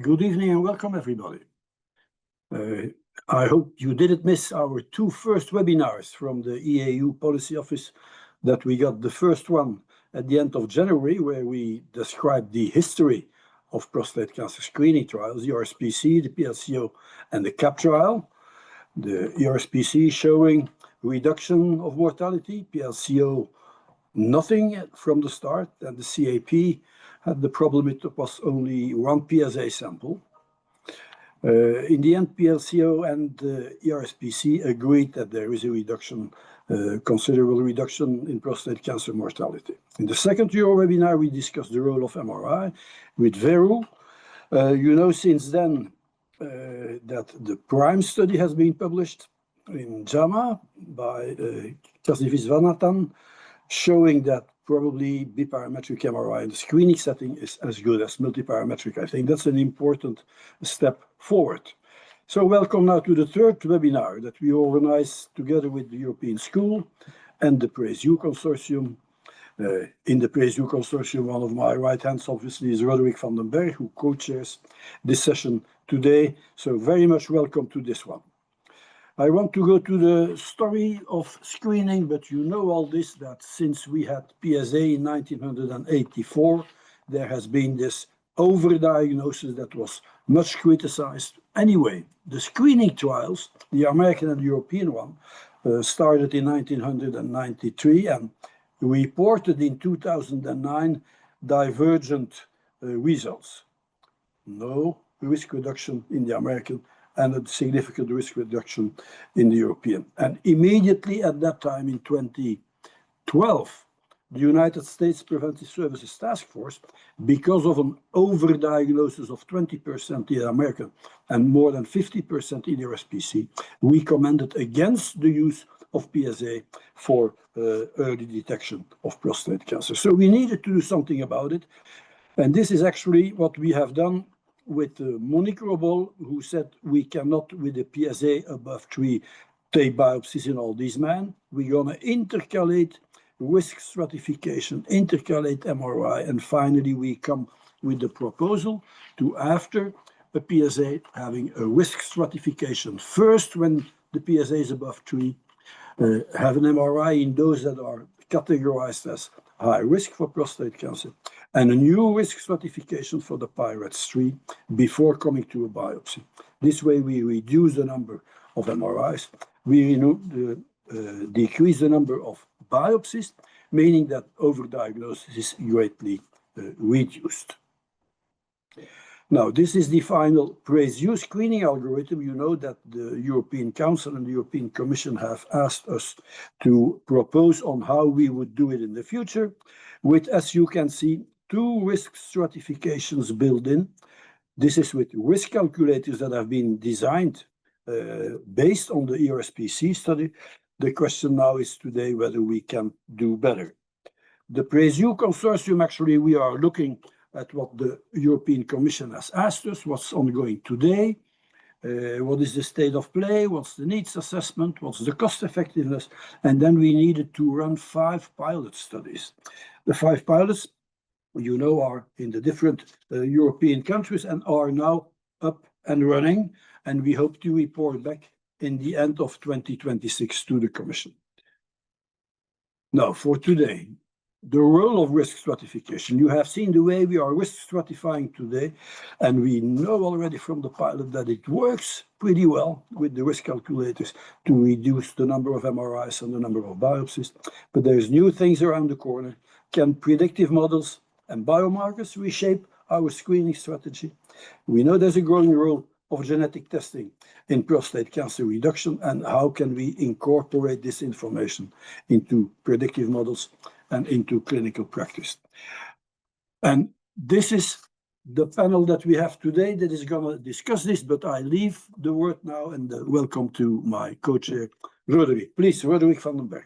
Good evening and welcome, everybody. I hope you didn't miss our two first webinars from the EAU Policy Office that we got. The first one at the end of January, where we described the history of prostate cancer screening trials, the ERSPC, the PLCO, and the CAP trial. The ERSPC showing reduction of mortality, PLCO nothing from the start, and the CAP had the problem it was only one PSA sample. In the end, PLCO and ERSPC agreed that there is a reduction, considerable reduction in prostate cancer mortality. In the second EuroWebinar, we discussed the role of MRI with Veru. You know since then that the PRIME study has been published in JAMA by Kasi Viswanathan, showing that probably biparametric MRI in the screening setting is as good as multiparametric. I think that's an important step forward. So welcome now to the third webinar that we organize together with the European School and the PRAISE-U Consortium. In the PRAISE-U Consortium, one of my right hands obviously is Roderick van den Berg, who co-chairs this session today. So very much welcome to this one. I want to go to the story of screening, but you know all this, that since we had PSA in 1984, there has been this overdiagnosis that was much criticized. Anyway, the screening trials, the American and the European one, started in 1993 and reported in 2009 divergent results. No risk reduction in the American and a significant risk reduction in the European. And immediately at that time in 2012, the United States Preventive Services Task Force, because of an overdiagnosis of 20% in the American and more than 50% in the ERSPC, recommended against the use of PSA for early detection of prostate cancer. So we needed to do something about it. And this is actually what we have done with Monique Robol, who said we cannot, with a PSA above 3, take biopsies in all these men. We're going to intercalate risk stratification, intercalate MRI, and finally we come with the proposal to, after a PSA, having a risk stratification. First, when the PSA is above 3, have an MRI in those that are categorized as high risk for prostate cancer, and a new risk stratification for the PIRATES 3 before coming to a biopsy. This way we reduce the number of MRIs, we decrease the number of biopsies, meaning that overdiagnosis is greatly reduced. Now, this is the final PRAISE-U screening algorithm. You know that the European Council and the European Commission have asked us to propose on how we would do it in the future, with, as you can see, 2 risk stratifications built in. This is with risk calculators that have been designed based on the ERSPC study. The question now is today whether we can do better. The PRAISE-U Consortium, actually, we are looking at what the European Commission has asked us, what's ongoing today, what is the state of play, what's the needs assessment, what's the cost effectiveness, and then we needed to run 5 pilot studies. The 5 pilots, you know, are in the different European countries and are now up and running, and we hope to report back in the end of 2026 to the Commission. Now, for today, the role of risk stratification. You have seen the way we are risk stratifying today, and we know already from the pilot that it works pretty well with the risk calculators to reduce the number of MRIs and the number of biopsies. But there's new things around the corner. Can predictive models and biomarkers reshape our screening strategy? We know there's a growing role of genetic testing in prostate cancer reduction, and how can we incorporate this information into predictive models and into clinical practice. And this is the panel that we have today that is going to discuss this, but I leave the word now and welcome to my co-chair, Roderick. Please, Roderick van den Berg.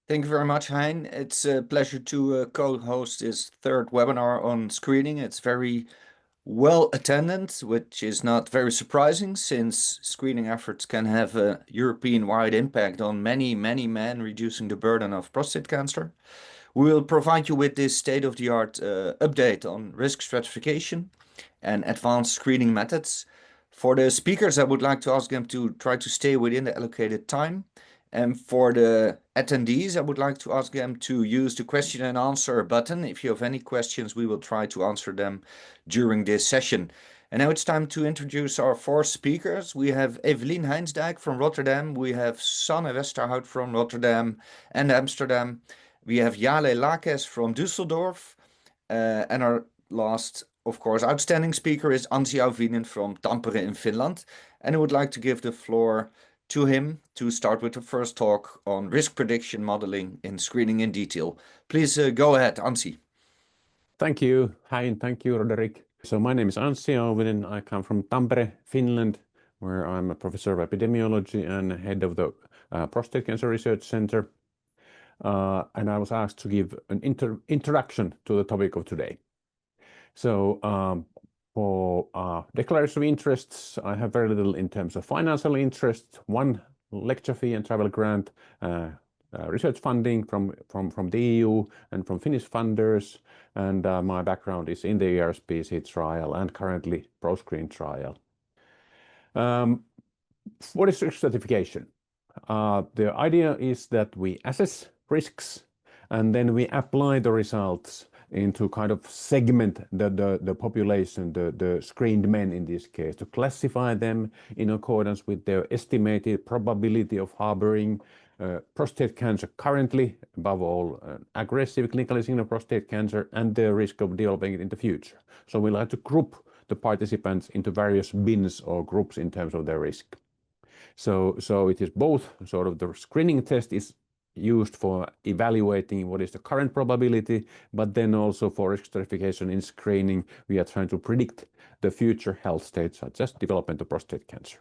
Thank you very much, Hein. It's a pleasure to co-host this third webinar on screening. It's very well attended, which is not very surprising since screening efforts can have a European-wide impact on many men, reducing the burden of prostate cancer. We will provide you with this state-of-the-art update on risk stratification and advanced screening methods. For the speakers, I would like to ask them to try to stay within the allocated time. And for the attendees, I would like to ask them to use the question and answer button. If you have any questions, we will try to answer them during this session. And now it's time to introduce our four speakers. We have Evelien Heinsdijk from Rotterdam. We have Sanne Westerhout from Rotterdam and Amsterdam. We have Jale Lakes from Düsseldorf. And our last, of course, outstanding speaker is Anssi Auvinen from Tampere in Finland. And I would like to give the floor to him to start with the first talk on risk prediction modeling in screening in detail. Please go ahead, Anssi. Thank you, Hein. Thank you, Roderick. So my name is Anssi Auvinen. I come from Tampere, Finland, where I'm a professor of epidemiology and head of the Prostate Cancer Research Center. And I was asked to give an introduction to the topic of today. So for declaration of interests, I have very little in terms of financial interest, one lecture fee and travel grant, research funding from the EU and from Finnish funders, and my background is in the ERSPC trial and currently ProScreen trial. What is risk stratification? The idea is that we assess risks and then we apply the results into kind of segment the population, the screened men in this case, to classify them in accordance with their estimated probability of harboring prostate cancer currently, above all aggressive clinically signal prostate cancer, and the risk of developing it in the future. So we like to group the participants into various bins or groups in terms of their risk. So it is both sort of the screening test is used for evaluating what is the current probability, but then also for risk stratification in screening, we are trying to predict the future health states such as development of prostate cancer.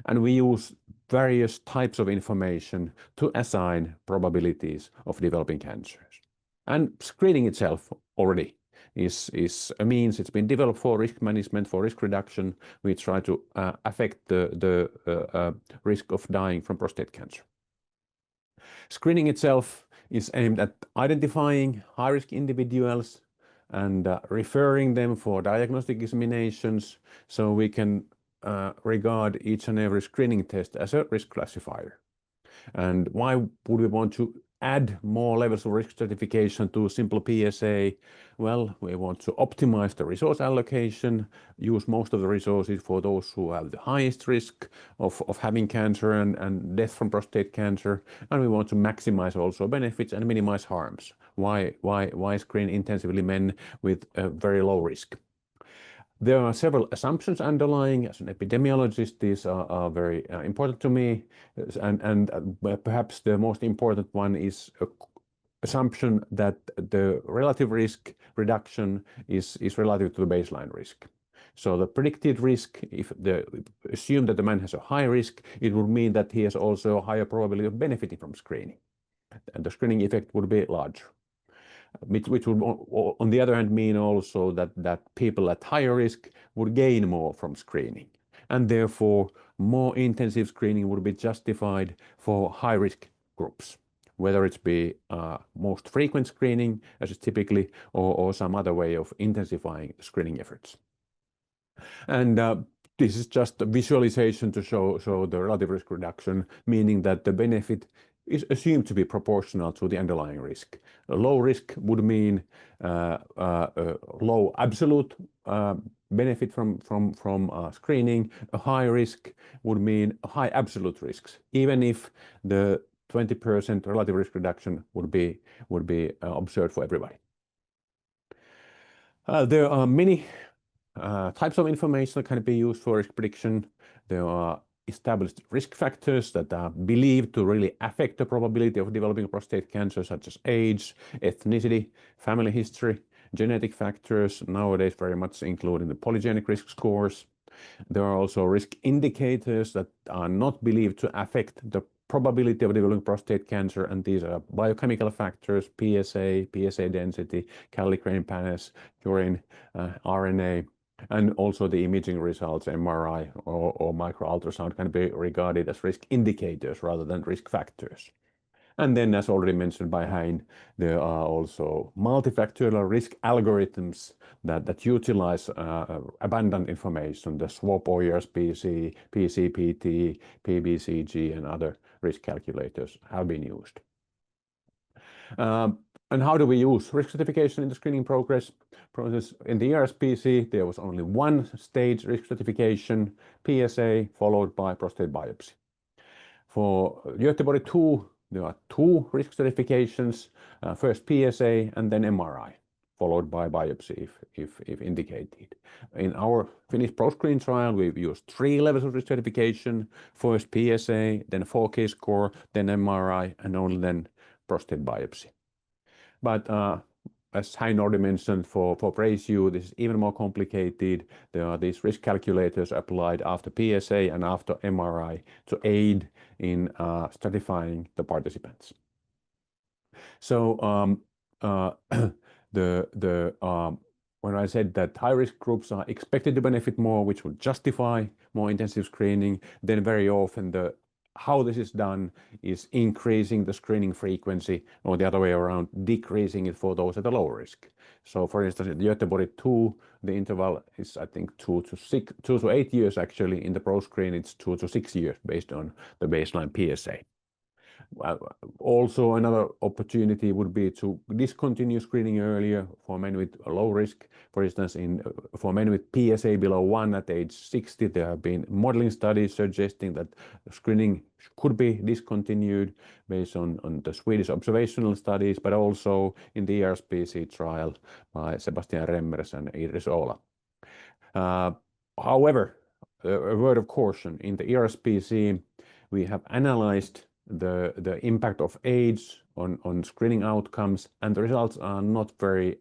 And we use various types of information to assign probabilities of developing cancers. And screening itself already is a means. It's been developed for risk management, for risk reduction. We try to affect the risk of dying from prostate cancer. Screening itself is aimed at identifying high-risk individuals and referring them for diagnostic examinations, so we can regard each and every screening test as a risk classifier. And why would we want to add more levels of risk stratification to simple PSA? Well, we want to optimize the resource allocation, use most of the resources for those who have the highest risk of having cancer and death from prostate cancer, and we want to maximize also benefits and minimize harms. Why screen intensively men with a very low risk? There are several assumptions underlying. As an epidemiologist, these are very important to me, and perhaps the most important one is an assumption that the relative risk reduction is relative to the baseline risk. So the predicted risk, if assume that the man has a high risk, it would mean that he has also a higher probability of benefiting from screening, and the screening effect would be larger. Which would, on the other hand, mean also that people at higher risk would gain more from screening. And therefore, more intensive screening would be justified for high-risk groups, whether it be most frequent screening, as is typically, or some other way of intensifying screening efforts. And this is just a visualization to show the relative risk reduction, meaning that the benefit is assumed to be proportional to the underlying risk. A low risk would mean low absolute benefit from screening. A high risk would mean high absolute risks, even if the 20% relative risk reduction would be observed for everybody. There are many types of information that can be used for risk prediction. There are established risk factors that are believed to really affect the probability of developing prostate cancer, such as age, ethnicity, family history, genetic factors, nowadays very much including the polygenic risk scores. There are also risk indicators that are not believed to affect the probability of developing prostate cancer, and these are biochemical factors, PSA density, kallikrein panels, urine, RNA, and also the imaging results, MRI or microultrasound, can be regarded as risk indicators rather than risk factors. And then, as already mentioned by Hein, there are also multifactorial risk algorithms that utilize abundant information, the SWOP or ERSPC, PCPT, PBCG, and other risk calculators have been used. And how do we use risk stratification in the screening process? In the ERSPC, there was only one stage risk stratification, PSA, followed by prostate biopsy. For Göteborg 2, there are two risk stratifications, first PSA and then MRI, followed by biopsy if indicated. In our Finnish ProScreen trial, we've used 3 levels of risk stratification, first PSA, then 4K score, then MRI, and only then prostate biopsy. But as Hein already mentioned, for PRAISE-U, this is even more complicated. There are these risk calculators applied after PSA and after MRI to aid in stratifying the participants. So when I said that high-risk groups are expected to benefit more, which would justify more intensive screening, then very often how this is done is increasing the screening frequency, or the other way around, decreasing it for those at a low risk. So for instance, in Göteborg 2, the interval is, I think, 2 to 8 years actually. In the ProScreen, it's 2 to 6 years based on the baseline PSA. Also, another opportunity would be to discontinue screening earlier for men with a low risk. For instance, for men with PSA below 1 at age 60, there have been modeling studies suggesting that screening could be discontinued based on the Swedish observational studies, but also in the ERSPC trial by Sebastian Remmers and Iris Ola. However, a word of caution, in the ERSPC, we have analyzed the impact of age on screening outcomes, and the results are not very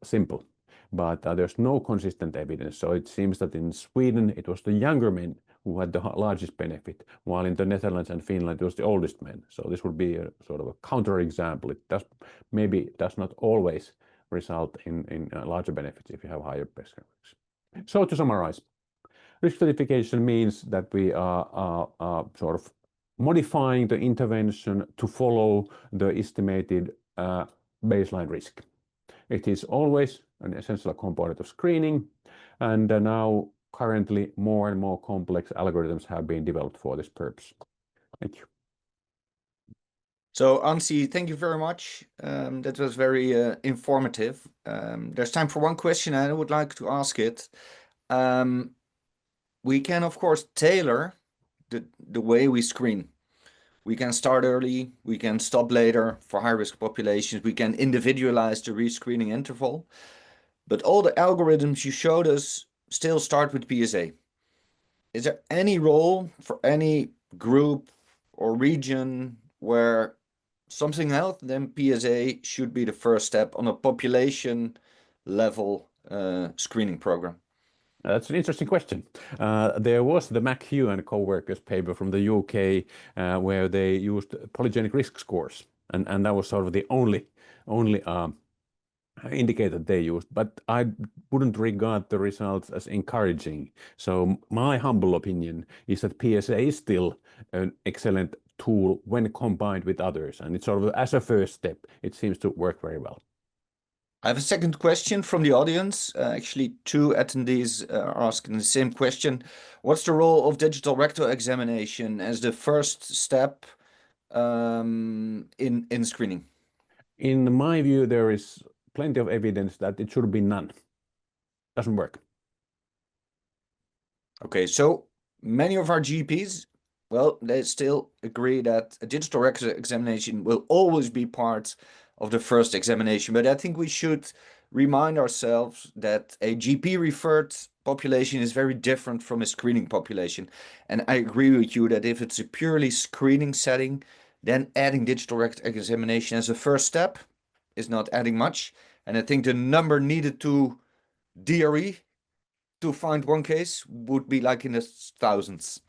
simple, but there's no consistent evidence. So it seems that in Sweden it was the younger men who had the largest benefit, while in the Netherlands and Finland it was the oldest men. So this would be a sort of a counterexample. It does not always result in larger benefits if you have higher risk. So to summarize, risk stratification means that we are sort of modifying the intervention to follow the estimated baseline risk. It is always an essential component of screening, and now currently more and more complex algorithms have been developed for this purpose. Thank you. So Ansi, thank you very much. That was very informative. There's time for one question, and I would like to ask it. We can, of course, tailor the way we screen. We can start early, we can stop later for high-risk populations, we can individualize the rescreening interval, but all the algorithms you showed us still start with PSA. Is there any role for any group or region where something else than PSA should be the first step on a population level screening program? That's an interesting question. There was the McHugh and co-workers paper from the UK where they used polygenic risk scores, and that was sort of the only indicator they used. But I wouldn't regard the results as encouraging. So my humble opinion is that PSA is still an excellent tool when combined with others, and it's sort of as a first step, it seems to work very well. I have a second question from the audience. Actually, 2 attendees are asking the same question. What's the role of digital rectal examination as the first step in screening? In my view, there is plenty of evidence that it should be none. Doesn't work. Okay, so many of our GPs, well, they still agree that a digital rectal examination will always be part of the first examination, but I think we should remind ourselves that a GP-referred population is very different from a screening population. And I agree with you that if it's a purely screening setting, then adding digital rectal examination as a first step is not adding much. And I think the number needed to DRE to find one case would be like in the thousands.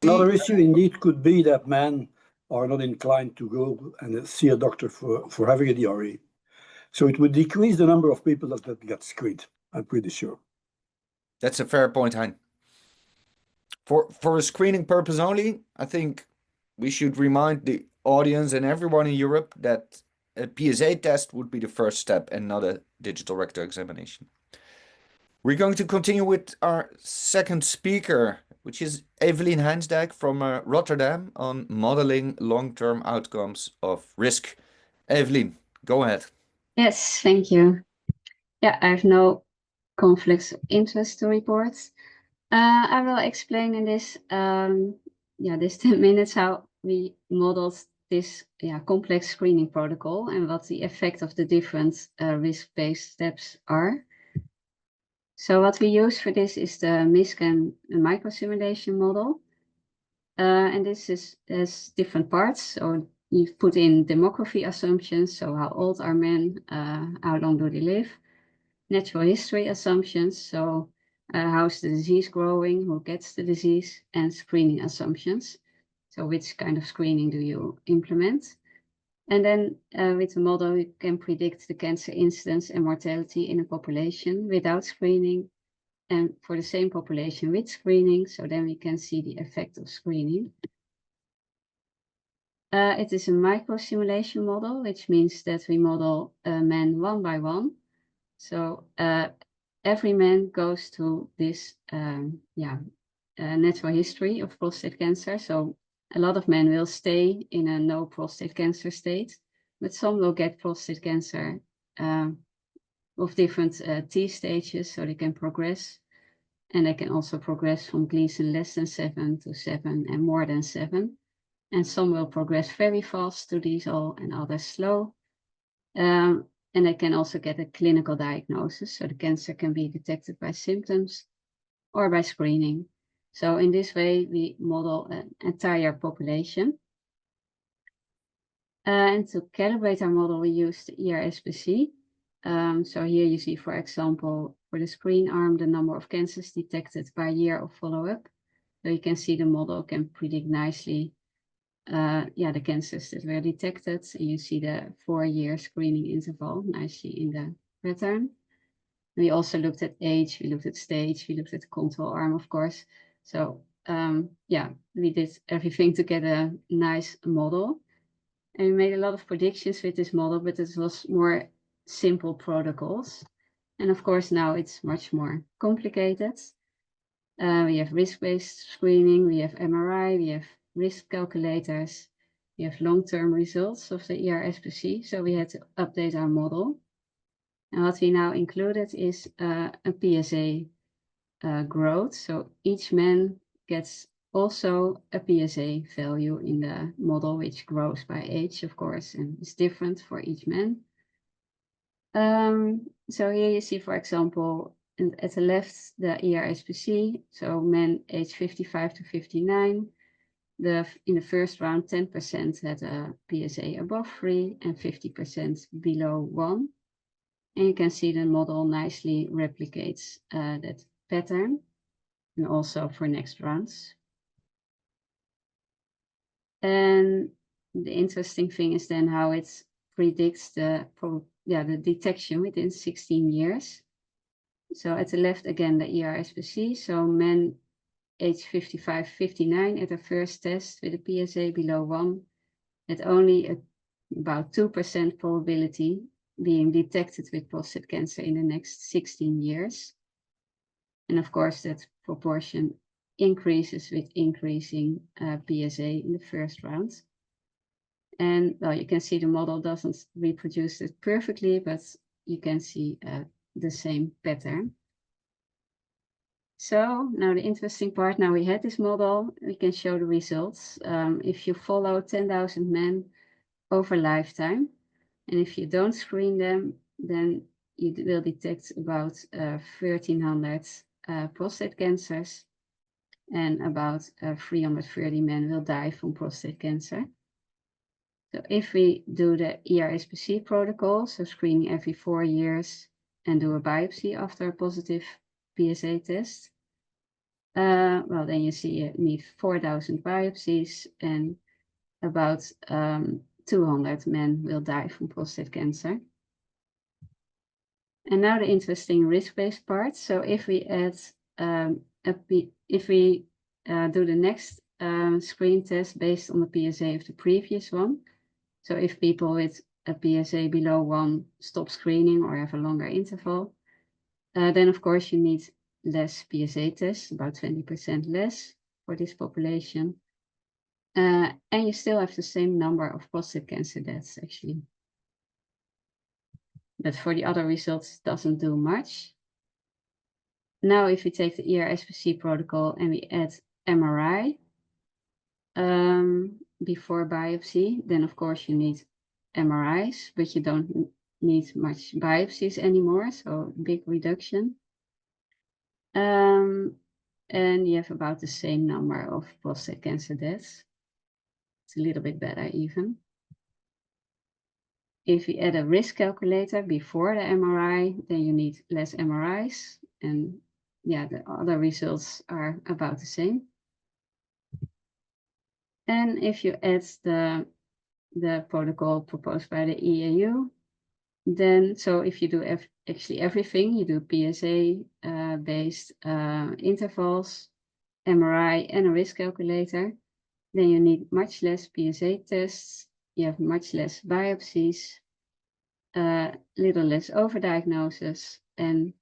Another issue indeed could be that men are not inclined to go and see a doctor for having a DRE. So it would decrease the number of people that get screened, I'm pretty sure. That's a fair point, Hein. For a screening purpose only, I think we should remind the audience and everyone in Europe that a PSA test would be the first step and not a digital rectal examination. We're going to continue with our second speaker, which is Evelien Heinsdijk from Rotterdam on modeling long-term outcomes of risk. Evelien, go ahead. Yes, thank you. Yeah, I have no conflicts of interest to report. I will explain in this, this 10 minutes how we modeled this complex screening protocol and what the effect of the different risk-based steps are. So what we use for this is the MISCAN microsimulation model. And this has different parts. So you put in demography assumptions, so how old are men, how long do they live, natural history assumptions, so how's the disease growing, who gets the disease, and screening assumptions. So which kind of screening do you implement? And then with the model, you can predict the cancer incidence and mortality in a population without screening, and for the same population with screening. So then we can see the effect of screening. It is a micro-simulation model, which means that we model men one by one. So every man goes to this natural history of prostate cancer. So a lot of men will stay in a no prostate cancer state, but some will get prostate cancer of different T stages, so they can progress. And they can also progress from Gleason less than 7 to 7 and more than 7. And some will progress very fast to these all and others slow. And they can also get a clinical diagnosis. So the cancer can be detected by symptoms or by screening. So in this way, we model an entire population. And to calibrate our model, we use the ERSPC. So here you see, for example, for the screen arm, the number of cancers detected by year of follow-up. So you can see the model can predict nicely the cancers that were detected. And you see the 4-year screening interval nicely in the pattern. We also looked at age, we looked at stage, we looked at the control arm, of course. So we did everything to get a nice model. And we made a lot of predictions with this model, but it was more simple protocols. And of course, now it's much more complicated. We have risk-based screening, we have MRI, we have risk calculators, we have long-term results of the ERSPC. So we had to update our model. And what we now included is a PSA growth. So each man gets also a PSA value in the model, which grows by age, of course, and is different for each man. So here you see, for example, at the left, the ERSPC, so men age 55 to 59. In the first round, 10% had a PSA above 3 and 50% below 1. And you can see the model nicely replicates that pattern, and also for next rounds. And the interesting thing is then how it predicts the detection within 16 years. So at the left, again, the ERSPC. So men age 55, 59 at the first test with a PSA below 1 had only about 2% probability being detected with prostate cancer in the next 16 years. And of course, that proportion increases with increasing PSA in the first round. And well, you can see the model doesn't reproduce it perfectly, but you can see the same pattern. So now the interesting part, now we had this model, we can show the results. If you follow 10,000 men over lifetime, and if you don't screen them, then you will detect about 1,300 prostate cancers, and about 330 men will die from prostate cancer. So if we do the ERSPC protocol, so screening every 4 years and do a biopsy after a positive PSA test, well, then you see you need 4,000 biopsies and about 200 men will die from prostate cancer. And now the interesting risk-based part. So if we add, do the next screen test based on the PSA of the previous one. So if people with a PSA below 1 stop screening or have a longer interval, then of course you need less PSA tests, about 20% less for this population. And you still have the same number of prostate cancer deaths, actually. But for the other results, it doesn't do much. Now, if we take the ERSPC protocol and we add MRI before biopsy, then of course you need MRIs, but you don't need much biopsies anymore, so big reduction. And you have about the same number of prostate cancer deaths. It's a little bit better even. If you add a risk calculator before the MRI, then you need less MRIs, and yeah, the other results are about the same. And if you add the protocol proposed by the EAU, then, so if you do actually everything, you do PSA based intervals, MRI and a risk calculator, then you need much less PSA tests, you have much less biopsies, little less overdiagnosis, and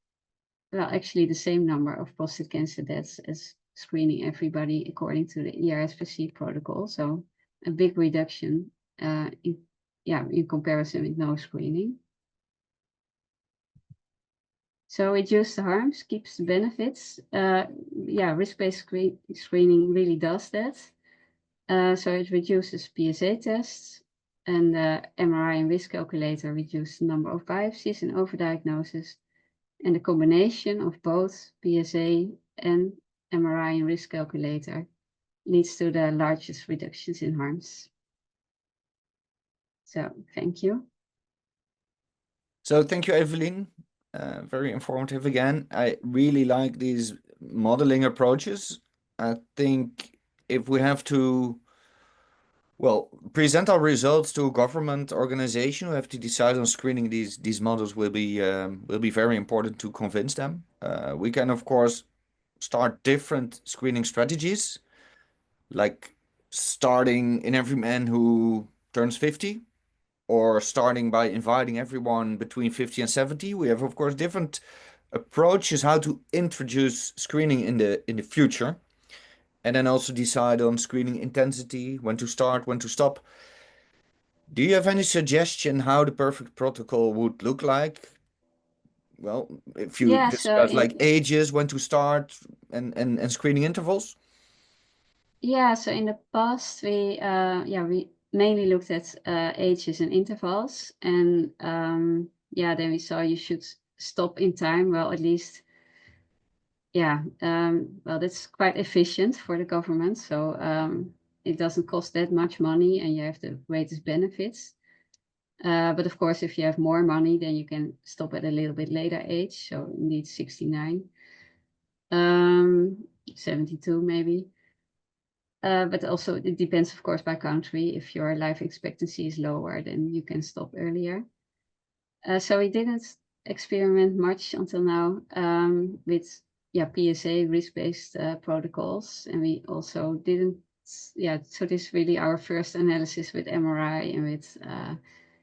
well, actually the same number of prostate cancer deaths as screening everybody according to the ERSPC protocol. So a big reduction in comparison with no screening. So reduce the harms, keeps the benefits. Risk-based screening really does that. So it reduces PSA tests, and the MRI and risk calculator reduce the number of biopsies and overdiagnosis. And the combination of both PSA and MRI and risk calculator leads to the largest reductions in harms. So thank you. So thank you, Evelien. Very informative again. I really like these modeling approaches. I think if we have to, well, present our results to a government organization who have to decide on screening, these models will be very important to convince them. We can, of course, start different screening strategies, like starting in every man who turns 50, or starting by inviting everyone between 50 and 70. We have, of course, different approaches how to introduce screening in the future, and then also decide on screening intensity, when to start, when to stop. Do you have any suggestion how the perfect protocol would look like? Well, if you discuss like ages, when to start, and screening intervals. Yeah, so in the past we mainly looked at ages and intervals, and then we saw you should stop in time. Well, at least, well, that's quite efficient for the government, so it doesn't cost that much money, and you have the greatest benefits. But of course, if you have more money, then you can stop at a little bit later age. So indeed 69, 72 maybe. But also it depends, of course, by country. If your life expectancy is lower, then you can stop earlier. So we didn't experiment much until now with PSA risk-based protocols, and we also didn't. So this is really our first analysis with MRI and with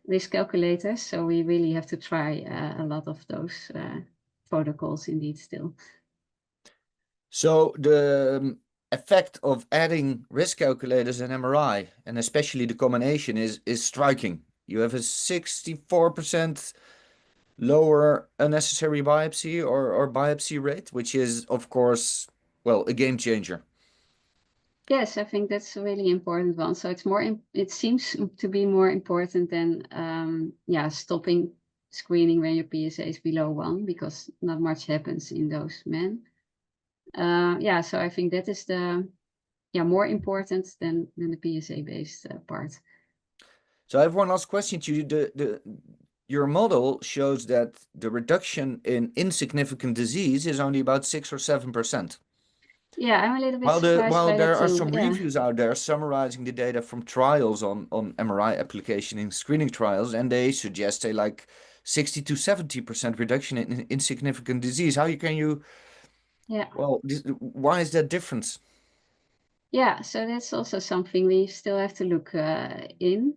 risk calculators. So we really have to try a lot of those protocols indeed still. So the effect of adding risk calculators and MRI, and especially the combination, is striking. You have a 64% lower unnecessary biopsy or biopsy rate, which is, of course, well, a game changer. Yes, I think that's a really important one. So it's more, it seems to be more important than stopping screening when your PSA is below 1, because not much happens in those men. So I think that is the more important than the PSA based part. So I have one last question to you. Your model shows that the reduction in insignificant disease is only about 6 or 7%. Yeah, I'm a little bit surprised while by there that are too. some reviews out there summarizing the data from trials on MRI application in screening trials, and they suggest a like 60 to 70% reduction in insignificant disease. How can you? Yeah. Well, why is that difference? Yeah, so that's also something we still have to look in.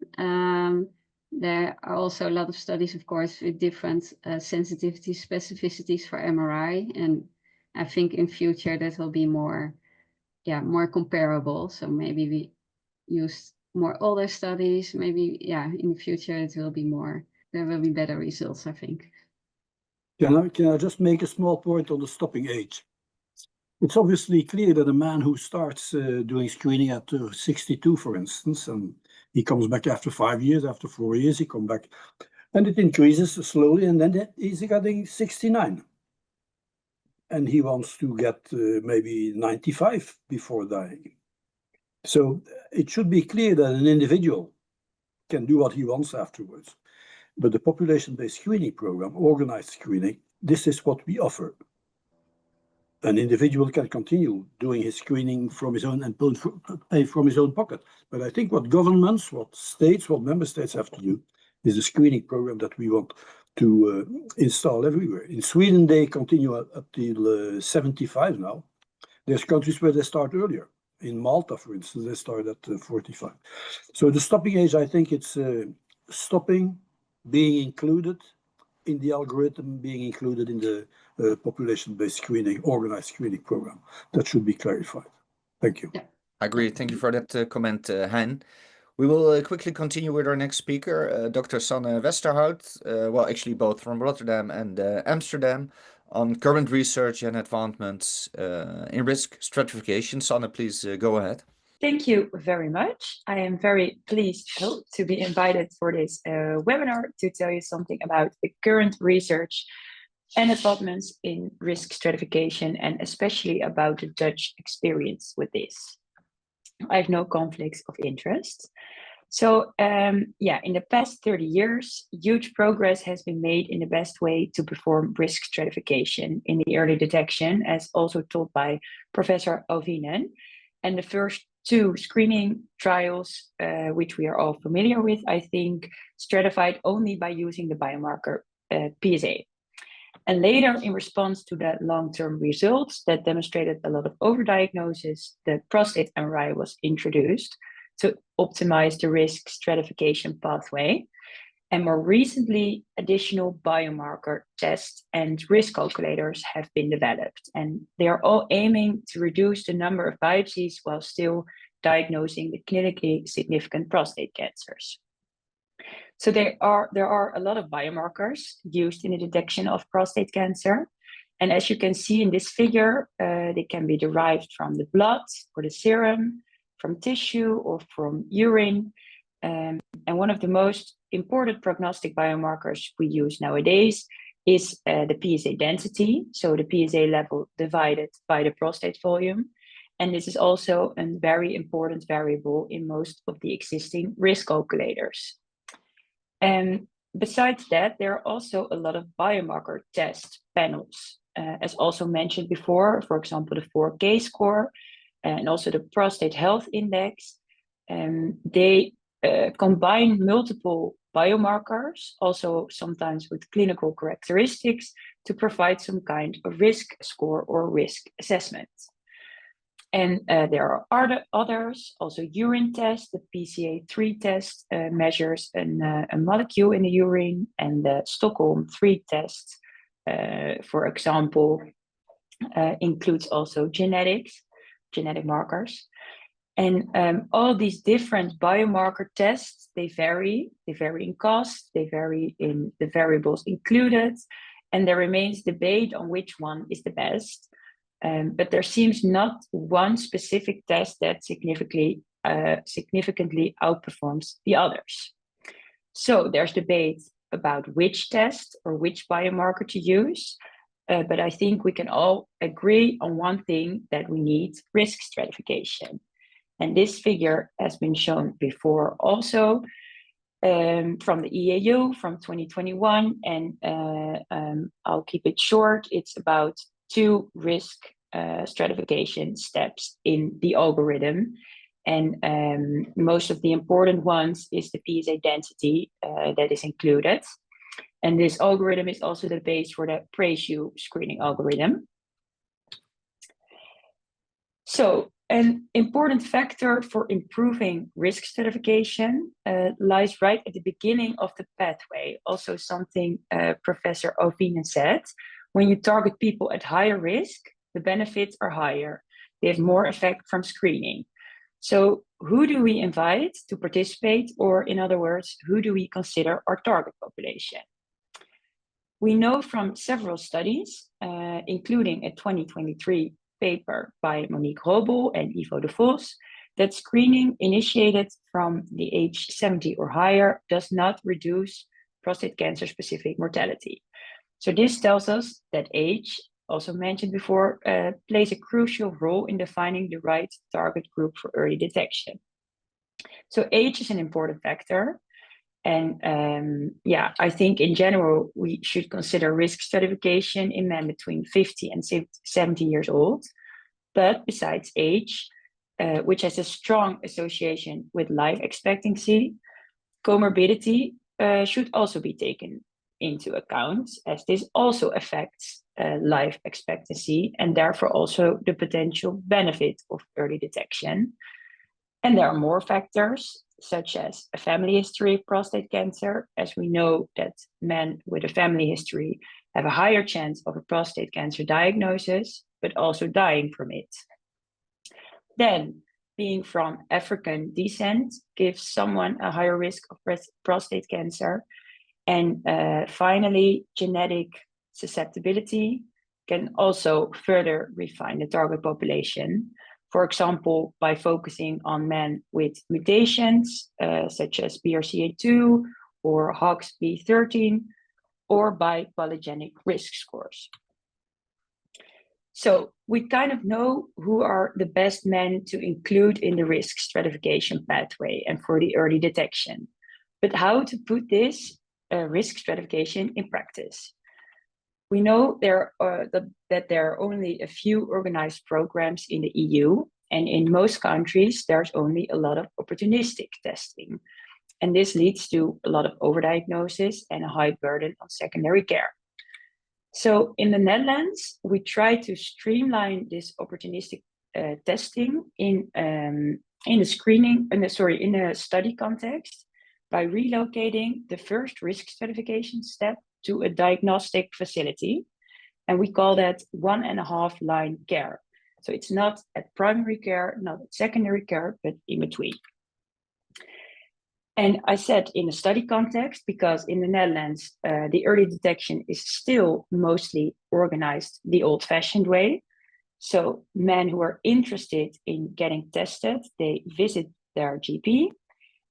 There are also a lot of studies, of course, with different sensitivities, specificities for MRI, and I think in future that will be more comparable. So maybe we use more older studies. Maybe in the future it will be more. There will be better results, I think. Can I just make a small point on the stopping age? It's obviously clear that a man who starts doing screening at 62, for instance, and he comes back after 5 years, after 4 years, he comes back, and it increases slowly, and then he's getting 69. And he wants to get maybe 95 before dying. So it should be clear that an individual can do what he wants afterwards. But the population-based screening program, organized screening, this is what we offer. An individual can continue doing his screening from his own and pay from his own pocket. But I think what governments, what states, what member states have to do is a screening program that we want to install everywhere. In Sweden, they continue up till 75 now. There's countries where they start earlier. In Malta, for instance, they start at 45. So the stopping age, I think it's stopping, being included in the algorithm, being included in the population-based screening, organized screening program. That should be clarified. Thank you. Yeah. I agree. Thank you for that comment, Hein. We will quickly continue with our next speaker, Dr. Sanne Westerhout, well, actually both from Rotterdam and Amsterdam, on current research and advancements in risk stratification. Sanne, please go ahead. Thank you very much. I am very pleased to be invited for this webinar to tell you something about the current research and advancements in risk stratification, and especially about the Dutch experience with this. I have no conflicts of interest. So in the past 30 years, huge progress has been made in the best way to perform risk stratification in the early detection, as also told by Professor Ovinen. And the first 2 screening trials, which we are all familiar with, I think, stratified only by using the biomarker PSA. And later, in response to the long-term results that demonstrated a lot of overdiagnosis, the prostate MRI was introduced to optimize the risk stratification pathway. And more recently, additional biomarker tests and risk calculators have been developed. And they are all aiming to reduce the number of biopsies while still diagnosing the clinically significant prostate cancers. So there are a lot of biomarkers used in the detection of prostate cancer. And as you can see in this figure, they can be derived from the blood or the serum, from tissue or from urine. And one of the most important prognostic biomarkers we use nowadays is the PSA density, so the PSA level divided by the prostate volume. And this is also a very important variable in most of the existing risk calculators. And besides that, there are also a lot of biomarker test panels, as also mentioned before, for example, the 4K score and also the prostate health index. They combine multiple biomarkers, also sometimes with clinical characteristics, to provide some kind of risk score or risk assessment. And there are others, also urine test. The PCA3 test measures a molecule in the urine, and the Stockholm 3 test, for example, includes also genetic markers. And all these different biomarker tests, they vary in cost, they vary in the variables included, and there remains debate on which one is the best. But there seems not one specific test that significantly outperforms the others. So there's debate about which test or which biomarker to use, but I think we can all agree on one thing, that we need risk stratification. And this figure has been shown before also from the EAU from 2021, and I'll keep it short. It's about 2 risk stratification steps in the algorithm. And most of the important ones is the PSA density that is included. And this algorithm is also the base for the PRAISE-U screening algorithm. So An important factor for improving risk stratification lies right at the beginning of the pathway. Also something Professor Ovinen said. When you target people at higher risk, the benefits are higher. They have more effect from screening. So who do we invite to participate, or in other words, who do we consider our target population? We know from several studies, including a 2023 paper by Monique Robel and Ivo de Vos, that screening initiated from the age 70 or higher does not reduce prostate cancer specific mortality. So this tells us that age, also mentioned before, plays a crucial role in defining the right target group for early detection. So age is an important factor. And yeah, I think in general, we should consider risk stratification in men between 50 and 70 years old. But besides age, which has a strong association with life expectancy, comorbidity should also be taken into account, as this also affects life expectancy and therefore also the potential benefit of early detection. And there are more factors, such as a family history of prostate cancer, as we know that men with a family history have a higher chance of a prostate cancer diagnosis, but also dying from it. Then, being from African descent gives someone a higher risk of prostate cancer. And finally, genetic susceptibility can also further refine the target population. For example, by focusing on men with mutations such as BRCA2 or HOXB13, or by polygenic risk scores. So we kind of know who are the best men to include in the risk stratification pathway and for the early detection. But how to put this risk stratification in practice? We know that there are only a few organized programs in the EU, and in most countries, there's only a lot of opportunistic testing. And this leads to a lot of overdiagnosis and a high burden on secondary care. So in the Netherlands, we try to streamline this opportunistic testing in a study context by relocating the first risk stratification step to a diagnostic facility. And we call that 1.5 line care. So it's not at primary care, not at secondary care, but in between. And I said in a study context, because in the Netherlands, the early detection is still mostly organized the old-fashioned way. So men who are interested in getting tested, they visit their GP.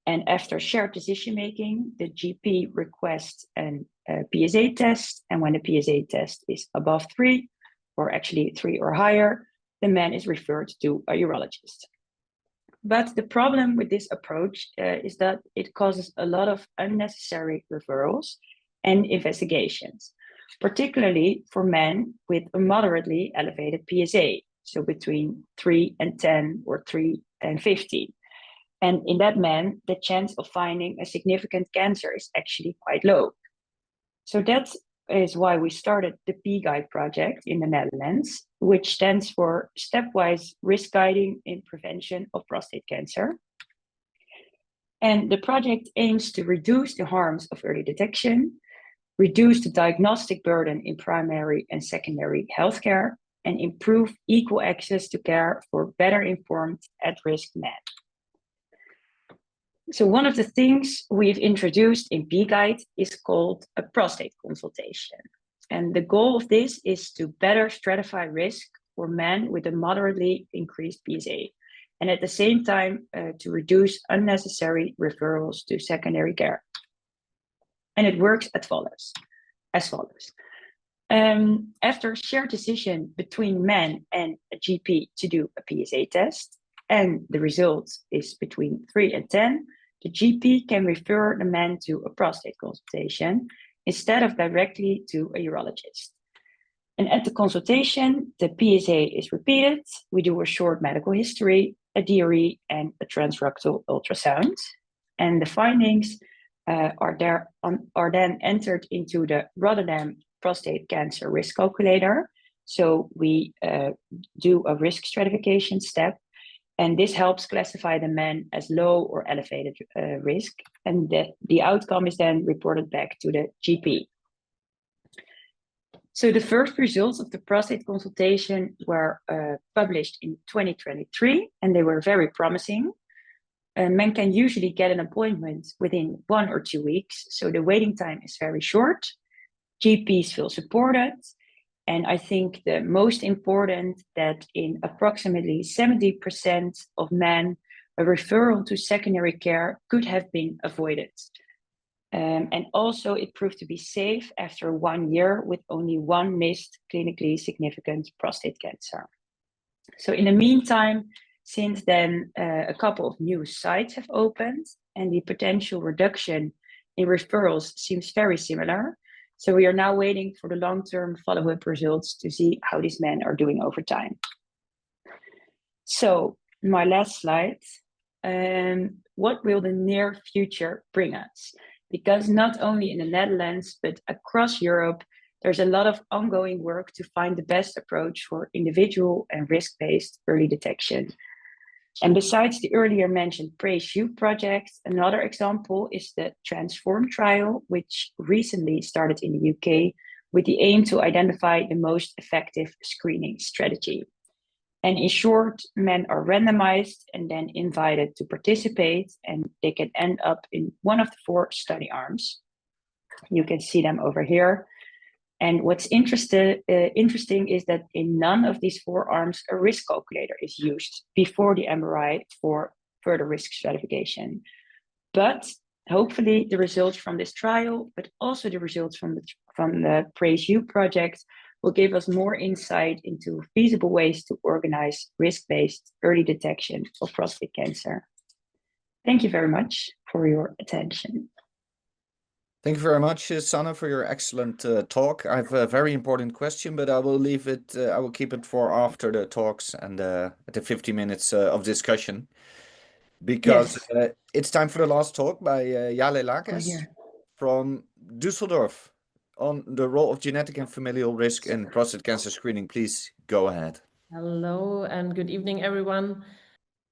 And after shared decision-making, the GP requests a PSA test. And when the PSA test is above 3, or actually 3 or higher, the man is referred to a urologist. But the problem with this approach is that it causes a lot of unnecessary referrals and investigations, particularly for men with a moderately elevated PSA, so between 3 and 10 or 3 and 15. And in that man, the chance of finding a significant cancer is actually quite low. So that is why we started the P-Guide project in the Netherlands, which stands for Stepwise Risk Guiding in Prevention of Prostate Cancer. And the project aims to reduce the harms of early detection, reduce the diagnostic burden in primary and secondary healthcare, and improve equal access to care for better informed at-risk men. So one of the things we've introduced in P-Guide is called a prostate consultation. And the goal of this is to better stratify risk for men with a moderately increased PSA, and at the same time to reduce unnecessary referrals to secondary care. And it works as follows. After shared decision between men and a GP to do a PSA test, and the result is between 3 and 10, the GP can refer the man to a prostate consultation instead of directly to a urologist. And at the consultation, the PSA is repeated. We do a short medical history, a DRE, and a transrectal ultrasound. And the findings are then entered into the Rotterdam Prostate Cancer Risk Calculator. So we do a risk stratification step. And this helps classify the men as low or elevated risk, and that the outcome is then reported back to the GP. So the first results of the prostate consultation were published in 2023, and they were very promising. Men can usually get an appointment within 1 or 2 weeks, so the waiting time is very short. GPs feel supported, and I think the most important that in approximately 70% of men, a referral to secondary care could have been avoided. And also it proved to be safe after 1 year with only 1 missed clinically significant prostate cancer. So in the meantime, since then, a couple of new sites have opened, and the potential reduction in referrals seems very similar. So we are now waiting for the long-term follow-up results to see how these men are doing over time. So my last slide, what will the near future bring us? Because not only in the Netherlands, but across Europe, there's a lot of ongoing work to find the best approach for individual and risk-based early detection. And besides the earlier mentioned PRAISE-U project, another example is the Transform trial, which recently started in the UK with the aim to identify the most effective screening strategy. And in short, men are randomized and then invited to participate, and they can end up in one of the 4 study arms. You can see them over here. And what's interesting is that in none of these 4 arms, a risk calculator is used before the MRI for further risk stratification. But hopefully the results from this trial, but also the results from the PRAISE-U project, will give us more insight into feasible ways to organize risk-based early detection of prostate cancer. Thank you very much for your attention. Thank you very much, Sanne, for your excellent talk. I have a very important question, but I will leave it. I will keep it for after the talks and the 50 minutes of discussion, because it's time for the last talk by Jale Lakes from Düsseldorf on the role of genetic and familial risk in prostate cancer screening. Please go ahead. Hello and good evening, everyone.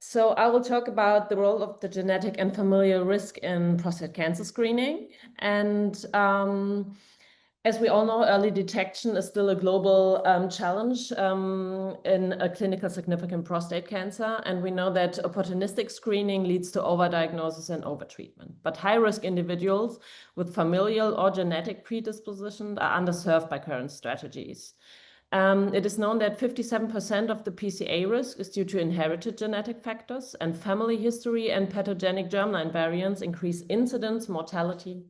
So I will talk about the role of the genetic and familial risk in prostate cancer screening. And as we all know, early detection is still a global challenge in a clinical significant prostate cancer. And we know that opportunistic screening leads to overdiagnosis and overtreatment. But high-risk individuals with familial or genetic predisposition are underserved by current strategies. It is known that 57% of the PCA risk is due to inherited genetic factors, and family history and pathogenic germline variants increase incidence, mortality,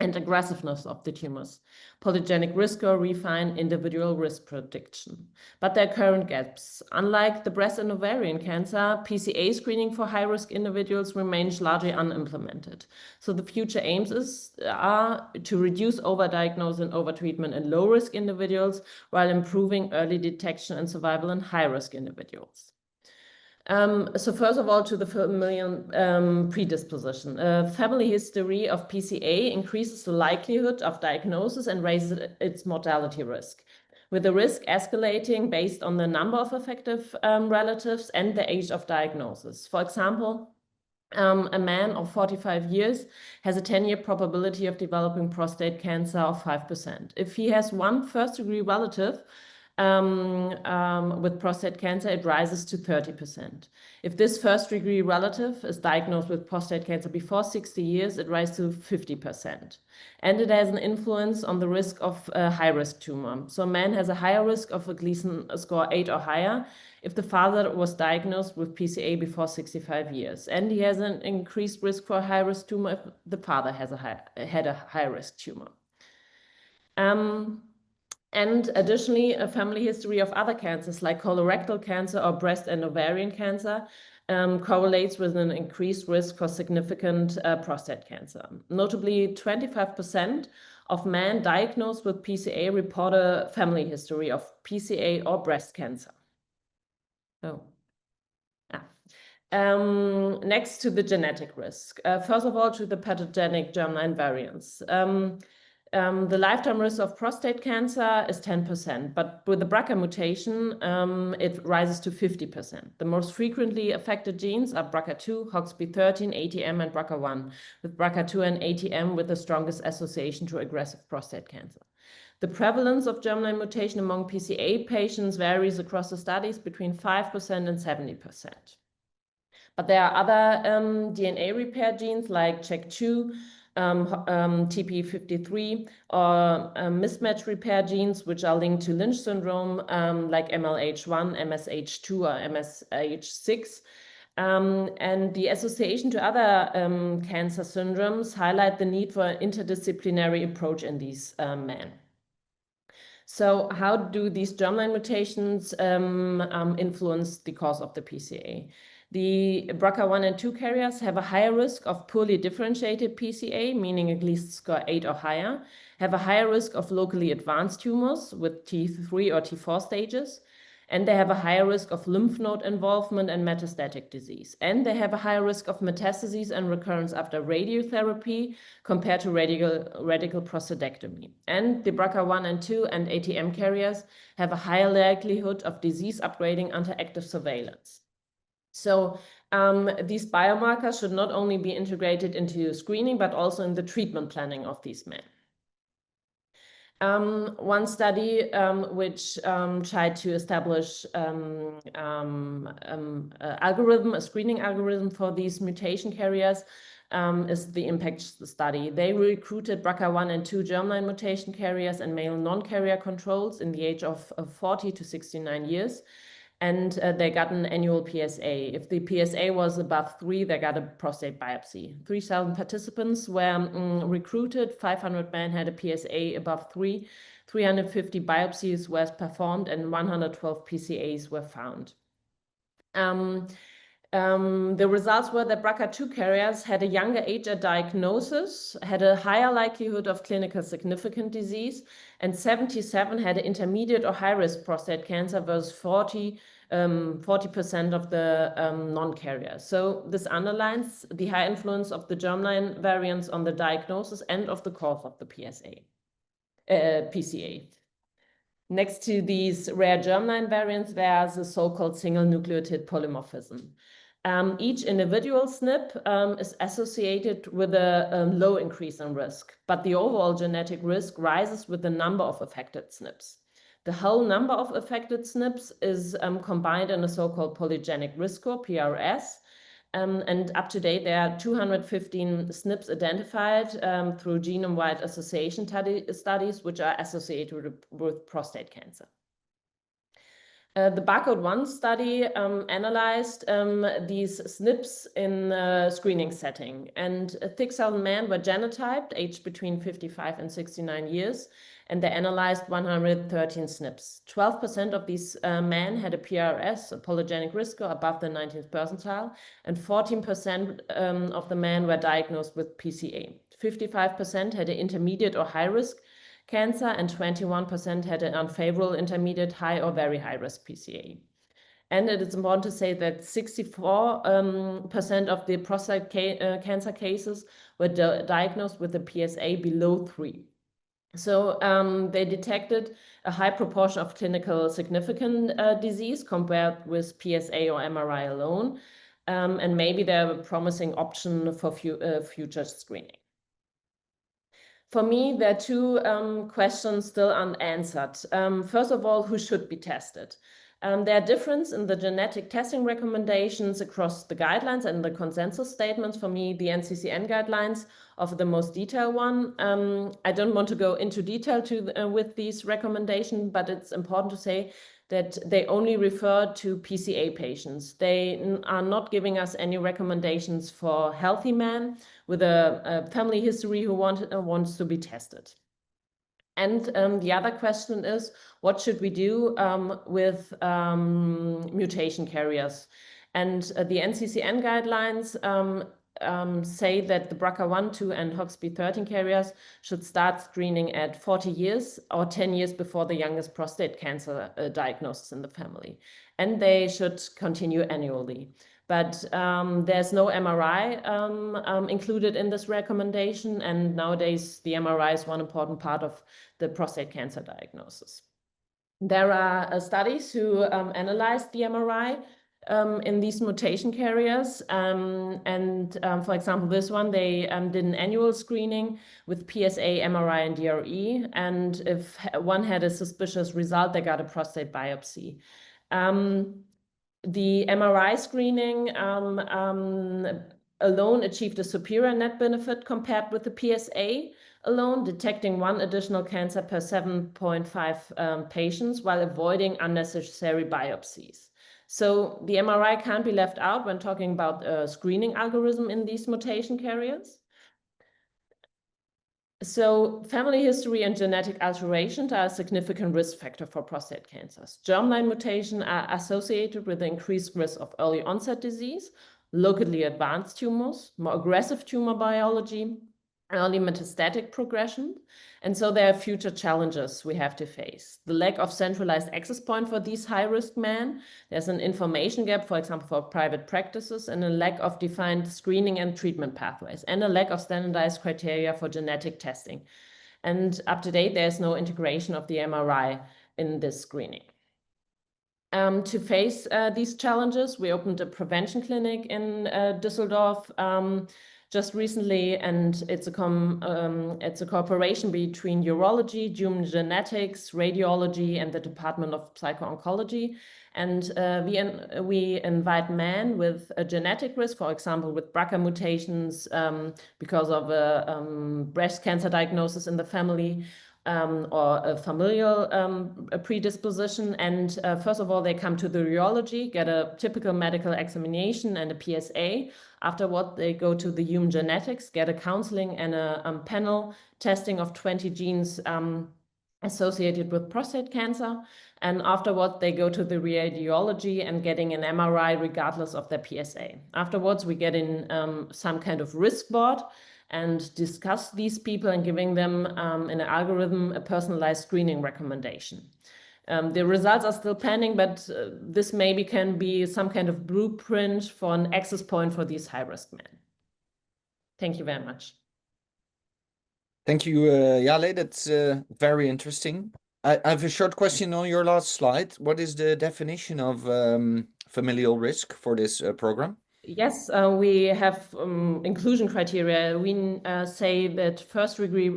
and aggressiveness of the tumors. Polygenic risk score refine individual risk prediction. But there are current gaps. Unlike the breast and ovarian cancer, PCA screening for high-risk individuals remains largely unimplemented. So the future aims are to reduce overdiagnosis and overtreatment in low-risk individuals while improving early detection and survival in high-risk individuals. So first of all, to the familial predisposition. Family history of PCA increases the likelihood of diagnosis and raises its mortality risk, with the risk escalating based on the number of affected relatives and the age of diagnosis. For example, a man of 45 years has a 10-year probability of developing prostate cancer of 5%. If he has one first-degree relative with prostate cancer, it rises to 30%. If this first-degree relative is diagnosed with prostate cancer before 60 years, it rises to 50%. And it has an influence on the risk of a high-risk tumor. So a man has a higher risk of a Gleason score 8 or higher if the father was diagnosed with PCA before 65 years. And he has an increased risk for a high-risk tumor if the father has had a high-risk tumor. And additionally, a family history of other cancers like colorectal cancer or breast and ovarian cancer correlates with an increased risk for significant prostate cancer. Notably, 25% of men diagnosed with PCA report a family history of PCA or breast cancer. Next to the genetic risk. First of all, to the pathogenic germline variants. The lifetime risk of prostate cancer is 10%, but with the BRCA mutation, it rises to 50%. The most frequently affected genes are BRCA2, HOXB13, ATM, and BRCA1, with BRCA2 and ATM with the strongest association to aggressive prostate cancer. The prevalence of germline mutation among PCA patients varies across the studies between 5% and 70%. But there are other DNA repair genes like CHEK2, TP53, or mismatch repair genes, which are linked to Lynch syndrome, like MLH1, MSH2, or MSH6. And the association to other cancer syndromes highlight the need for an interdisciplinary approach in these men. So how do these germline mutations influence the cause of the PCA? The BRCA1 and 2 carriers have a higher risk of poorly differentiated PCA, meaning at least score 8 or higher, have a higher risk of locally advanced tumors with T3 or T4 stages, and they have a higher risk of lymph node involvement and metastatic disease. And they have a higher risk of metastases and recurrence after radiotherapy compared to radical prostatectomy. And the BRCA1 and 2 and ATM carriers have a higher likelihood of disease upgrading under active surveillance. So these biomarkers should not only be integrated into screening, but also in the treatment planning of these men. One study which tried to establish a screening algorithm for these mutation carriers is the IMPACT study. They recruited BRCA1 and 2 germline mutation carriers and male non-carrier controls in the age of 40 to 69 years. And they got an annual PSA. If the PSA was above 3, they got a prostate biopsy. 3,000 participants were recruited. 500 men had a PSA above 3. 350 biopsies were performed, and 112 PCAs were found. The results were that BRCA2 carriers had a younger age at diagnosis, had a higher likelihood of clinical significant disease, and 77 had an intermediate or high-risk prostate cancer versus 40% of the non-carriers. So this underlines the high influence of the germline variants on the diagnosis and of the cause of the PCA. Next to these rare germline variants, there's a so-called single nucleotide polymorphism. Each individual SNP is associated with a low increase in risk, but the overall genetic risk rises with the number of affected SNPs. The whole number of affected SNPs is combined in a so-called polygenic risk score, PRS, and up to date there are 215 SNPs identified through genome-wide association studies, which are associated with prostate cancer. The BARCODE-1 study analyzed these SNPs in a screening setting, and 6,000 men were genotyped, aged between 55 and 69 years, and they analyzed 113 SNPs. 12% of these men had a PRS, a polygenic risk score, above the 19th percentile, and 14% of the men were diagnosed with PCA. 55% had an intermediate or high risk cancer, and 21% had an unfavorable, intermediate, high, or very high risk PCA. And it is important to say that 64% of the prostate cancer cases were diagnosed with a PSA below 3. So they detected a high proportion of clinical significant disease compared with PSA or MRI alone, and maybe they're a promising option for future screening. For me, there are two questions still unanswered. First of all, who should be tested? There are differences in the genetic testing recommendations across the guidelines and the consensus statements. For me, the NCCN guidelines offer the most detailed one. I don't want to go into detail with these recommendations, but it's important to say that they only refer to PCA patients. They are not giving us any recommendations for healthy men with a family history who wants to be tested. And the other question is, what should we do with mutation carriers? And the NCCN guidelines say that the BRCA1, 2, and HOXB13 carriers should start screening at 40 years or 10 years before the youngest prostate cancer diagnosis in the family. And they should continue annually. But there's no MRI included in this recommendation, and nowadays the MRI is one important part of the prostate cancer diagnosis. There are studies who analyzed the MRI in these mutation carriers. For example, this one, they did an annual screening with PSA, MRI, and DRE. And if one had a suspicious result, they got a prostate biopsy. The MRI screening alone achieved a superior net benefit compared with the PSA alone, detecting 1 additional cancer per 7.5 patients while avoiding unnecessary biopsies. So the MRI can't be left out when talking about a screening algorithm in these mutation carriers. So family history and genetic alterations are a significant risk factor for prostate cancers. Germline mutations are associated with the increased risk of early onset disease, locally advanced tumors, more aggressive tumor biology, early metastatic progression. And so there are future challenges we have to face. The lack of centralized access point for these high-risk men. There's an information gap, for example, for private practices, and a lack of defined screening and treatment pathways, and a lack of standardized criteria for genetic testing. And up to date, there's no integration of the MRI in this screening. To face these challenges, we opened a prevention clinic in Düsseldorf just recently, and it's a cooperation between urology, human genetics, radiology, and the Department of Psycho-Oncology. And we invite men with a genetic risk, for example, with BRCA mutations because of a breast cancer diagnosis in the family, or a familial predisposition. And first of all, they come to the urology, get a typical medical examination and a PSA. Afterward, they go to the human genetics, get a counseling and a panel testing of 20 genes associated with prostate cancer. And afterwards, they go to the radiology and getting an MRI regardless of their PSA. Afterwards, we get in some kind of risk board and discuss these people and giving them in an algorithm a personalized screening recommendation. The results are still pending, but this maybe can be some kind of blueprint for an access point for these high-risk men. Thank you very much. Thank you, Jale. That's very interesting. I have a short question on your last slide. What is the definition of familial risk for this program? Yes, we have inclusion criteria. We say that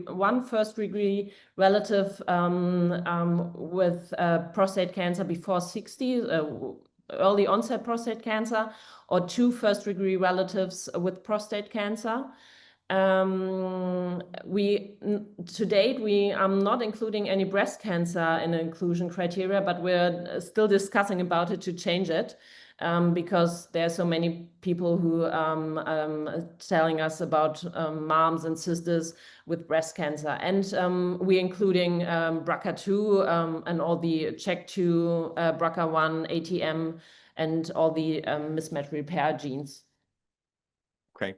one first degree relative with prostate cancer before 60, early onset prostate cancer, or 2 first degree relatives with prostate cancer. To date, we are not including any breast cancer in the inclusion criteria, but we're still discussing about it to change it. Because there are so many people who telling us about moms and sisters with breast cancer. And we're including BRCA2 and all the CHEK2, BRCA1, ATM, and all the mismatch repair genes. Okay.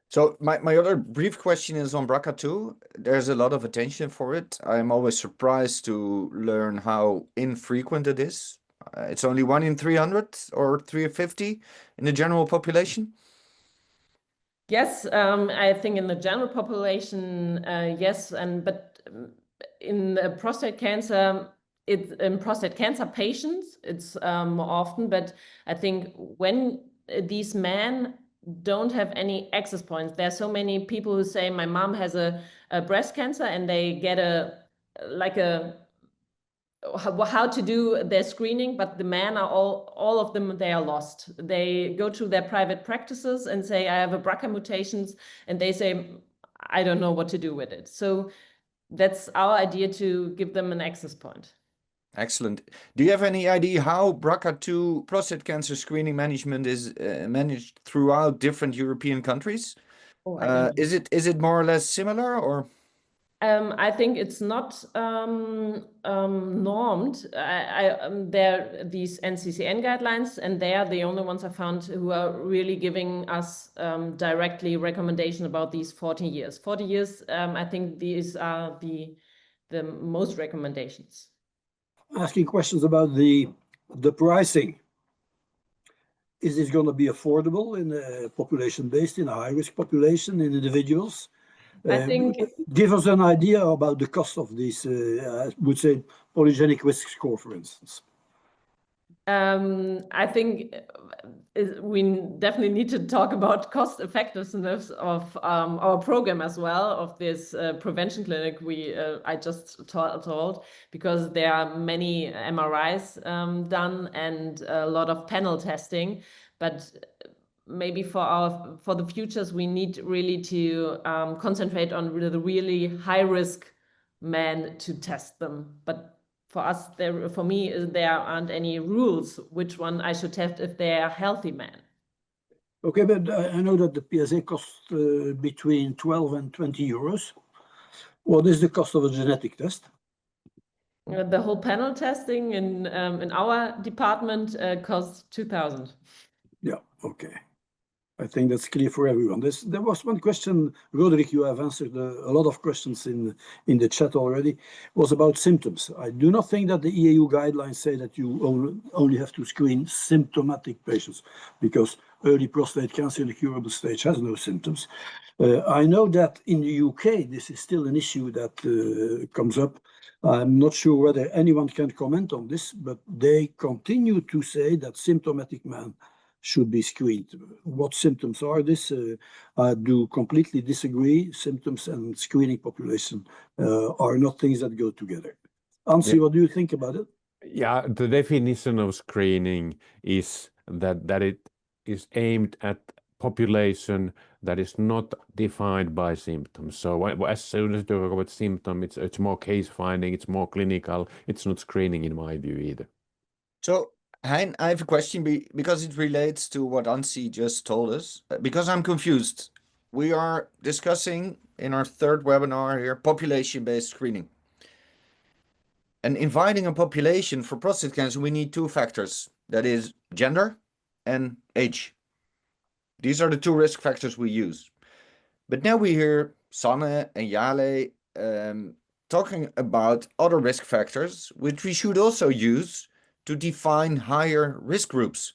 So my other brief question is on BRCA2. There's a lot of attention for it. I'm always surprised to learn how infrequent it is. It's only 1 in 300 or 350 in the general population? Yes, I think in the general population, yes, but in prostate cancer, in prostate cancer patients, it's more often. But I think when these men don't have any access points, there are so many people who say, my mom has a breast cancer, and they get how to do their screening, but the men are all of them, they are lost. They go to their private practices and say, I have a BRCA mutations, and they say, I don't know what to do with it. So that's our idea, to give them an access point. Excellent. Do you have any idea how BRCA2 prostate cancer screening management is managed throughout different European countries? Oh, I don't know. Is it more or less similar, or? I think it's not normed. There are these NCCN guidelines, and they are the only ones I found who are really giving us directly recommendation about these 40 years. 40 years, I think these are the most recommendations. Asking questions about the pricing. is this going to be affordable in a population based, in a high-risk population, in individuals? I think Give us an idea about the cost of this, I would say, polygenic risk score, for instance. I think we definitely need to talk about cost effectiveness of our program as well, of this prevention clinic I just told, because there are many MRIs done and a lot of panel testing, but maybe for the futures we need really to concentrate on the really high risk men to test them. But for me, there aren't any rules which one I should test if they are healthy men. Okay, but I know that the PSA costs between 12 and 20 euros. What is the cost of a genetic test? The whole panel testing in our department costs 2,000. Yeah, okay. I think that's clear for everyone. There was one question, Roderick, you have answered a lot of questions in the chat already, was about symptoms. I do not think that the EAU guidelines say that you only have to screen symptomatic patients, because early prostate cancer in the curable stage has no symptoms. I know that in the UK, this is still an issue that comes up. I'm not sure whether anyone can comment on this, but they continue to say that symptomatic men should be screened. What symptoms are this? I do completely disagree. Symptoms and screening population are not things that go together. Ansi, what do you think about it? Yeah, the definition of screening is that it is aimed at population that is not defined by symptoms. So as soon as you talk about symptoms, it's more case finding, it's more clinical, it's not screening in my view either. So Hein, I have a question because it relates to what Ansi just told us, because I'm confused. We are discussing in our third webinar here, population-based screening. And inviting a population for prostate cancer, we need two factors. That is gender and age. These are the two risk factors we use. But now we hear Sanne and Jale talking about other risk factors, which we should also use to define higher risk groups,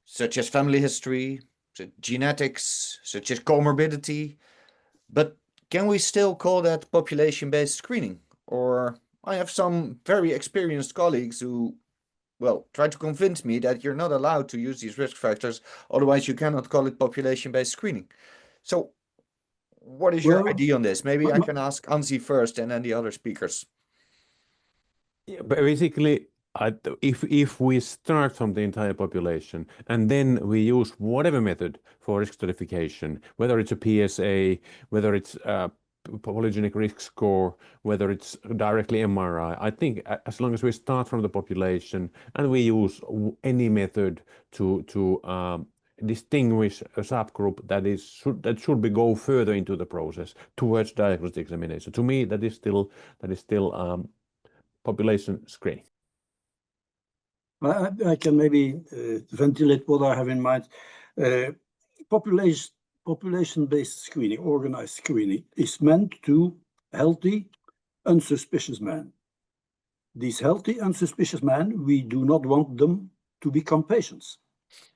such as family history, genetics, such as comorbidity. But can we still call that population-based screening? Or I have some very experienced colleagues who, well, try to convince me that you're not allowed to use these risk factors, otherwise you cannot call it population-based screening. So what is your idea on this? Maybe I can ask Ansi first and then the other speakers. Yeah, basically, if we start from the entire population and then we use whatever method for risk stratification, whether it's a PSA, whether it's a polygenic risk score, whether it's directly MRI, I think as long as we start from the population and we use any method to distinguish a subgroup that should be go further into the process towards diagnostic examination. To me, that is still population screening. I can maybe ventilate what I have in mind. Population-based screening, organized screening, is meant to healthy, unsuspicious men. These healthy, unsuspicious men, we do not want them to become patients.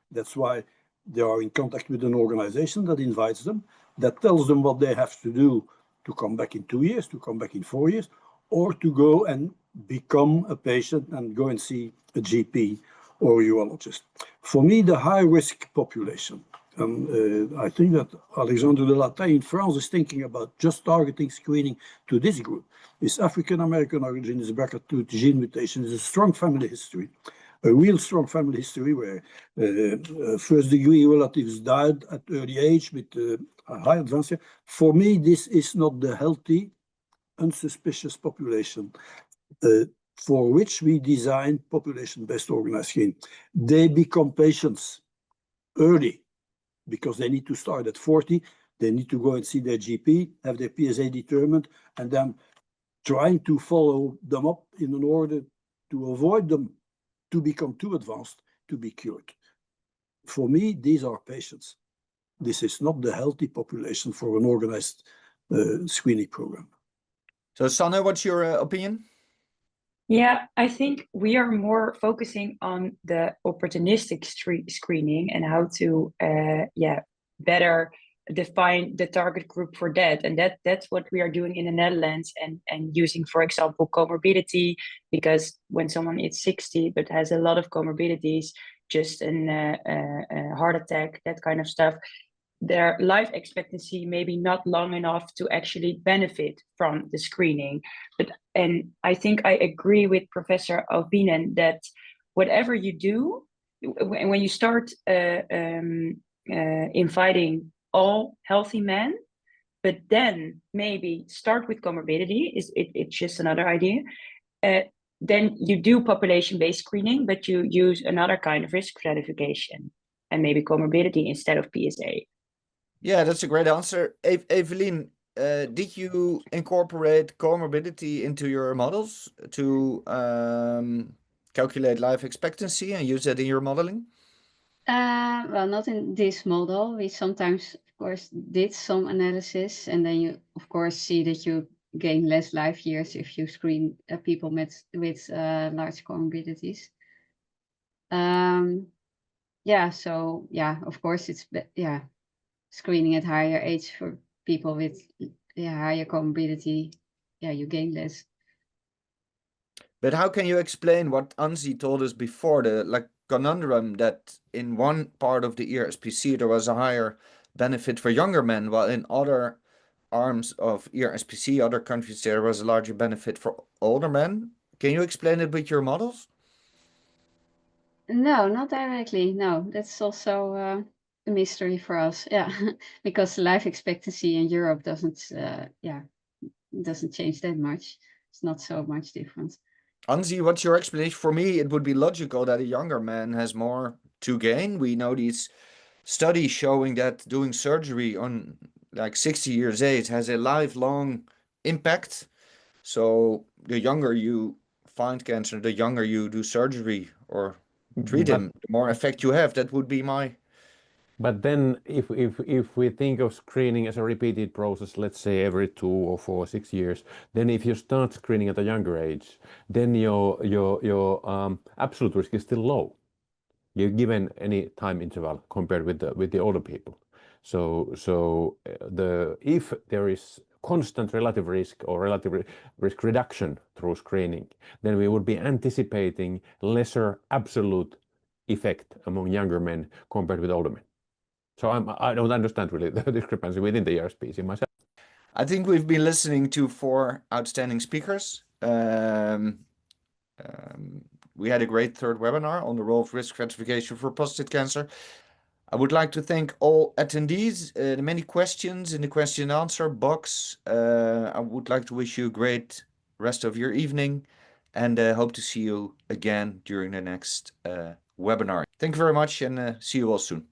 That's why they are in contact with an organization that invites them, that tells them what they have to do to come back in 2 years, to come back in 4 years, or to go and become a patient and go and see a GP or a urologist. For me, the high-risk population, I think that Alexandre de Lattaille in France is thinking about just targeting screening to this group. Is African-American origin, is BRCA2 gene mutation, is a strong family history, a real strong family history where first-degree relatives died at early age with a high advance. For me, this is not the healthy, unsuspicious population for which we design population-based organized screening. They become patients early because they need to start at 40. They need to go and see their GP, have their PSA determined, and then trying to follow them up in order to avoid them to become too advanced to be cured. For me, these are patients. This is not the healthy population for an organized screening program. So, Sanne, what's your opinion? Yeah, I think we are more focusing on the opportunistic screening and how to better define the target group for that. And that's what we are doing in the Netherlands, and using, for example, comorbidity, because when someone is 60 but has a lot of comorbidities, just a heart attack, that kind of stuff, their life expectancy may be not long enough to actually benefit from the screening. And I think I agree with Professor Alpinen that whatever you do, when you start inviting all healthy men, but then maybe start with comorbidity, it's just another idea. Then you do population-based screening, but you use another kind of risk stratification and maybe comorbidity instead of PSA. Yeah, that's a great answer. Evelien, did you incorporate comorbidity into your models to calculate life expectancy and use that in your modeling? Well, not in this model. We sometimes, of course, did some analysis, and then you, of course, see that you gain less life years if you screen people with large comorbidities. Yeah, so yeah, of course, it's screening at higher age for people with higher comorbidity. Yeah, you gain less. But how can you explain what Anzi told us before, the conundrum that in one part of the ERSPC there was a higher benefit for younger men, while in other arms of ERSPC, other countries, there was a larger benefit for older men? Can you explain it with your models? No, not directly. No, that's also a mystery for us. Yeah, because the life expectancy in Europe doesn't change that much. It's not so much difference. Anzi, what's your explanation? For me, it would be logical that a younger man has more to gain. We know these studies showing that doing surgery on like 60 years age has a lifelong impact. So the younger you find cancer, the younger you do surgery or treat him, the more effect you have. That would be my... But then if we think of screening as a repeated process, let's say every 2 or 4 or 6 years, then if you start screening at a younger age, then your absolute risk is still low. You're given any time interval compared with the older people. So if there is constant relative risk or relative risk reduction through screening, then we would be anticipating lesser absolute effect among younger men compared with older men. So I don't understand really the discrepancy within the ERSPC myself. I think we've been listening to 4 outstanding speakers. We had a great third webinar on the role of risk stratification for prostate cancer. I would like to thank all attendees, the many questions in the question and answer box. I would like to wish you a great rest of your evening, and hope to see you again during the next webinar. Thank you very much, and see you all soon.